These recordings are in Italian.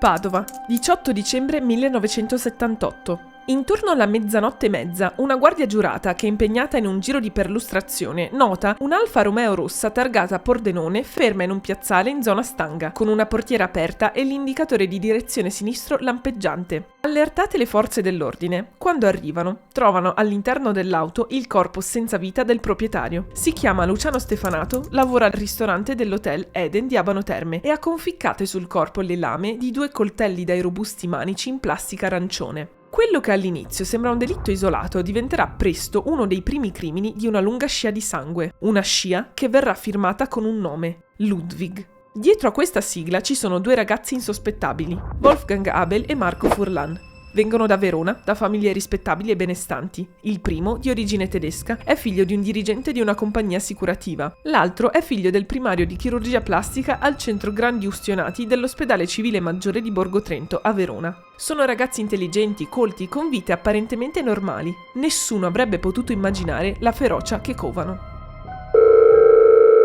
Padova, 18 dicembre 1978. Intorno alla mezzanotte e mezza, una guardia giurata che è impegnata in un giro di perlustrazione nota un'Alfa Romeo rossa targata Pordenone ferma in un piazzale in zona Stanga, con una portiera aperta e l'indicatore di direzione sinistro lampeggiante. Allertate le forze dell'ordine, quando arrivano, trovano all'interno dell'auto il corpo senza vita del proprietario. Si chiama Luciano Stefanato, lavora al ristorante dell'hotel Eden di Abano Terme e ha conficcate sul corpo le lame di 2 coltelli dai robusti manici in plastica arancione. Quello che all'inizio sembra un delitto isolato diventerà presto uno dei primi crimini di una lunga scia di sangue, una scia che verrà firmata con un nome, Ludwig. Dietro a questa sigla ci sono 2 ragazzi insospettabili, Wolfgang Abel e Marco Furlan. Vengono da Verona, da famiglie rispettabili e benestanti. Il primo, di origine tedesca, è figlio di un dirigente di una compagnia assicurativa. L'altro è figlio del primario di chirurgia plastica al centro Grandi Ustionati dell'ospedale civile maggiore di Borgo Trento, a Verona. Sono ragazzi intelligenti, colti, con vite apparentemente normali. Nessuno avrebbe potuto immaginare la ferocia che covano.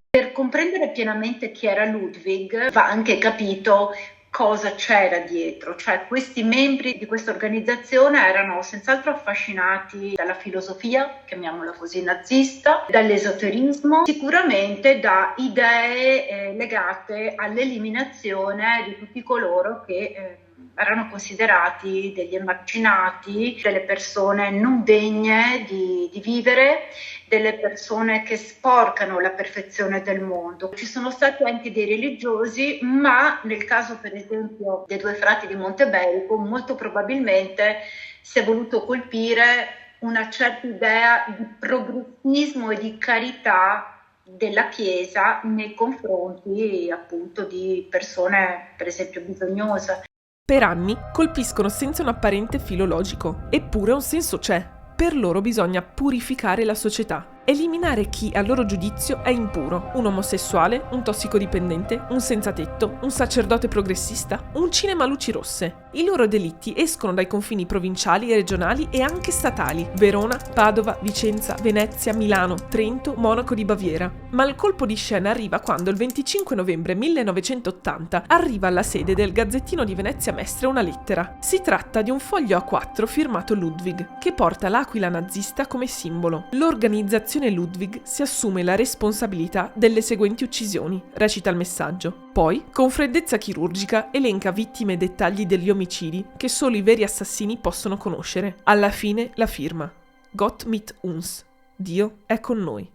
Per comprendere pienamente chi era Ludwig va anche capito cosa c'era dietro, cioè questi membri di questa organizzazione erano senz'altro affascinati dalla filosofia, chiamiamola così, nazista, dall'esoterismo, sicuramente da idee legate all'eliminazione di tutti coloro che erano considerati degli emarginati, delle persone non degne di vivere, delle persone che sporcano la perfezione del mondo. Ci sono stati anche dei religiosi, ma nel caso per esempio dei 2 frati di Montebello, molto probabilmente si è voluto colpire una certa idea di progressismo e di carità della Chiesa nei confronti appunto di persone per esempio bisognose. Per anni colpiscono senza un apparente filo logico, eppure un senso c'è. Per loro bisogna purificare la società, eliminare chi a loro giudizio è impuro, un omosessuale, un tossicodipendente, un senza tetto, un sacerdote progressista, un cinema a luci rosse. I loro delitti escono dai confini provinciali, regionali e anche statali: Verona, Padova, Vicenza, Venezia, Milano, Trento, Monaco di Baviera. Ma il colpo di scena arriva quando il 25 novembre 1980 arriva alla sede del Gazzettino di Venezia Mestre una lettera. Si tratta di un foglio A4 firmato Ludwig, che porta l'aquila nazista come simbolo. L'organizzazione Ludwig si assume la responsabilità delle seguenti uccisioni, recita il messaggio. Poi, con freddezza chirurgica, elenca vittime e dettagli degli omicidi che solo i veri assassini possono conoscere. Alla fine la firma: Gott mit uns. Dio è con noi.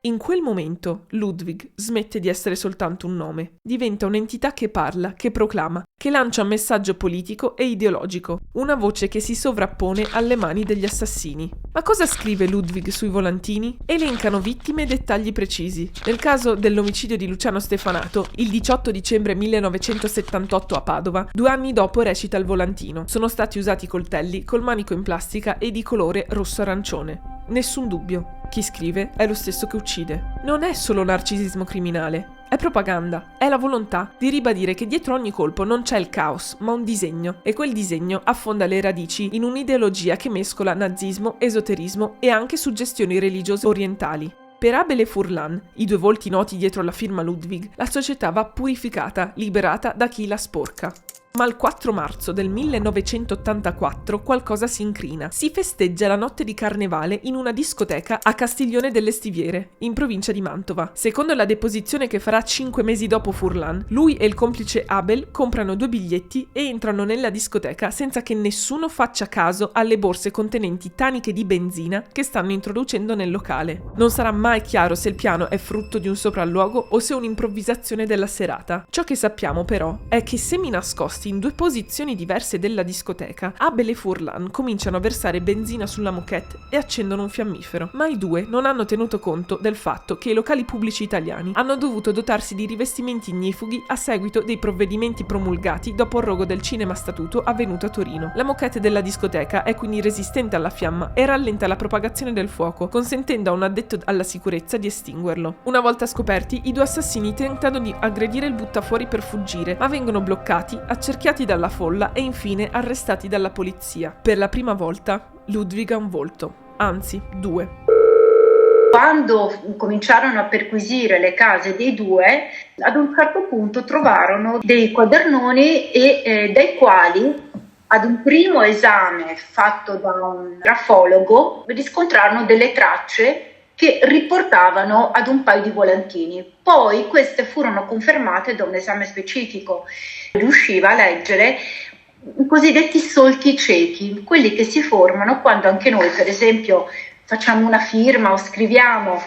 In quel momento Ludwig smette di essere soltanto un nome, diventa un'entità che parla, che proclama, che lancia un messaggio politico e ideologico, una voce che si sovrappone alle mani degli assassini. Ma cosa scrive Ludwig sui volantini? Elencano vittime e dettagli precisi. Nel caso dell'omicidio di Luciano Stefanato, il 18 dicembre 1978 a Padova, 2 anni dopo recita il volantino: sono stati usati coltelli col manico in plastica e di colore rosso-arancione. Nessun dubbio, chi scrive è lo stesso che uccide. Non è solo narcisismo criminale, è propaganda, è la volontà di ribadire che dietro ogni colpo non c'è il caos, ma un disegno, e quel disegno affonda le radici in un'ideologia che mescola nazismo, esoterismo e anche suggestioni religiose orientali. Per Abel e Furlan, i 2 volti noti dietro la firma Ludwig, la società va purificata, liberata da chi la sporca. Ma il 4 marzo del 1984 qualcosa si incrina. Si festeggia la notte di carnevale in una discoteca a Castiglione delle Stiviere, in provincia di Mantova. Secondo la deposizione che farà 5 mesi dopo Furlan, lui e il complice Abel comprano 2 biglietti e entrano nella discoteca senza che nessuno faccia caso alle borse contenenti taniche di benzina che stanno introducendo nel locale. Non sarà mai chiaro se il piano è frutto di un sopralluogo o se un'improvvisazione della serata. Ciò che sappiamo però è che semi nascosti in 2 posizioni diverse della discoteca, Abel e Furlan cominciano a versare benzina sulla moquette e accendono un fiammifero, ma i 2 non hanno tenuto conto del fatto che i locali pubblici italiani hanno dovuto dotarsi di rivestimenti ignifughi a seguito dei provvedimenti promulgati dopo il rogo del cinema statuto avvenuto a Torino. La moquette della discoteca è quindi resistente alla fiamma e rallenta la propagazione del fuoco, consentendo a un addetto alla sicurezza di estinguerlo. Una volta scoperti, i 2 assassini tentano di aggredire il buttafuori per fuggire, ma vengono bloccati, accerchiati dalla folla e infine arrestati dalla polizia. Per la prima volta Ludwig ha un volto, anzi 2. quando cominciarono a perquisire le case dei due, ad un certo punto trovarono dei quadernoni dai quali, ad un primo esame fatto da un grafologo, riscontrarono delle tracce che riportavano ad un paio di volantini. Poi queste furono confermate da un esame specifico. Riusciva a leggere i cosiddetti solchi ciechi, quelli che si formano quando anche noi, per esempio, facciamo una firma o scriviamo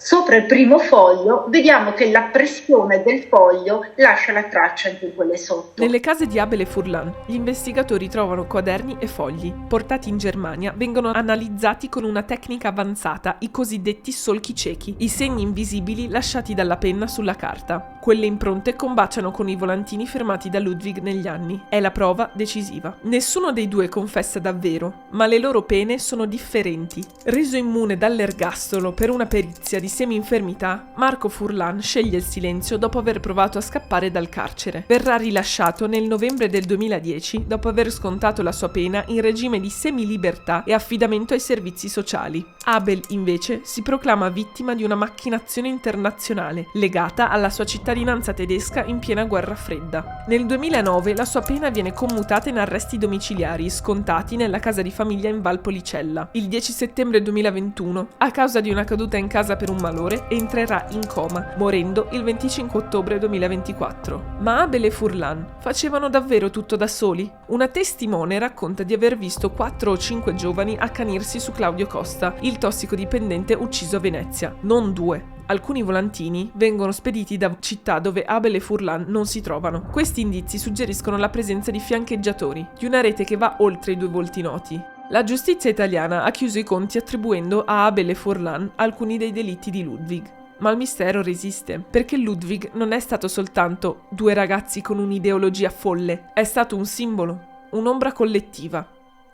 sopra il primo foglio, vediamo che la pressione del foglio lascia la traccia anche in quelle sotto. Nelle case di Abel e Furlan, gli investigatori trovano quaderni e fogli. Portati in Germania, vengono analizzati con una tecnica avanzata, i cosiddetti solchi ciechi, i segni invisibili lasciati dalla penna sulla carta. Quelle impronte combaciano con i volantini firmati da Ludwig negli anni. È la prova decisiva. Nessuno dei due confessa davvero, ma le loro pene sono differenti. Reso immune dall'ergastolo per una perizia di semi-infermità, Marco Furlan sceglie il silenzio dopo aver provato a scappare dal carcere. Verrà rilasciato nel novembre del 2010 dopo aver scontato la sua pena in regime di semilibertà e affidamento ai servizi sociali. Abel, invece, si proclama vittima di una macchinazione internazionale legata alla sua cittadinanza tedesca in piena guerra fredda. Nel 2009 la sua pena viene commutata in arresti domiciliari scontati nella casa di famiglia in Valpolicella. Il 10 settembre 2021, a causa di una caduta in casa per un malore, entrerà in coma, morendo il 25 ottobre 2024. Ma Abel e Furlan facevano davvero tutto da soli? Una testimone racconta di aver visto 4 o 5 giovani accanirsi su Claudio Costa, il tossicodipendente ucciso a Venezia, non 2. Alcuni volantini vengono spediti da città dove Abel e Furlan non si trovano. Questi indizi suggeriscono la presenza di fiancheggiatori, di una rete che va oltre i 2 volti noti. La giustizia italiana ha chiuso i conti attribuendo a Abel e Furlan alcuni dei delitti di Ludwig. Ma il mistero resiste, perché Ludwig non è stato soltanto 2 ragazzi con un'ideologia folle, è stato un simbolo, un'ombra collettiva,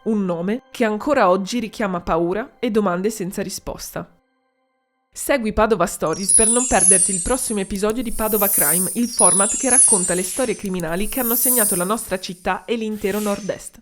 un nome che ancora oggi richiama paura e domande senza risposta. Segui Padova Stories per non perderti il prossimo episodio di Padova Crime, il format che racconta le storie criminali che hanno segnato la nostra città e l'intero Nord-Est.